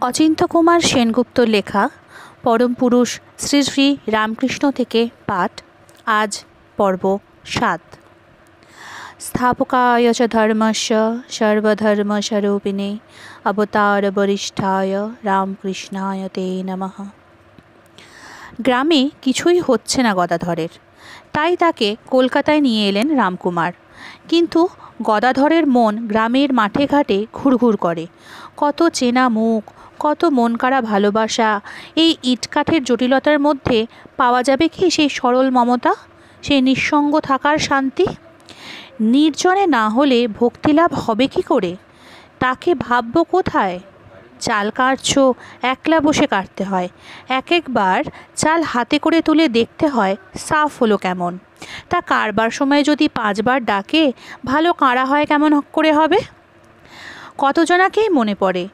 অচিন্ত্য কুমার সেনগুপ্তর লেখা পরম পুরুষ শ্রী শ্রী রামকৃষ্ণ থেকে পাঠ। আজ পর্ব ৭। স্থাপকায় চ ধর্মস্য সর্বধর্মস্বরূপিণে অবতার বরিষ্ঠায় রামকৃষ্ণায় তে নমঃ। গ্রামে কিছুই হচ্ছে না গদাধরের, তাই তাকে কলকাতায় নিয়ে এলেন রামকুমার। কিন্তু গদাধরের মন গ্রামের মাঠে ঘাটে ঘুরঘুর করে। কত চেনা মুখ, কত মন কাড়া ভালোবাসা, এই ইটকাঠের জটিলতার মধ্যে পাওয়া যাবে কি সেই সরল মমতা, সেই নিঃসঙ্গ থাকার শান্তি? নির্জনে না হলে ভক্তিলাভ হবে কি করে? তাকে ভাববো কোথায়? চাল কাটছো, একলা বসে কাটতে হয়। এক একবার চাল হাতে করে তুলে দেখতে হয় সাফ হলো কেমন। তা কারবার সময় যদি 5 বার ডাকে, ভালো কাঁড়া হয় কেমন করে হবে? কতজনাকেই মনে পড়ে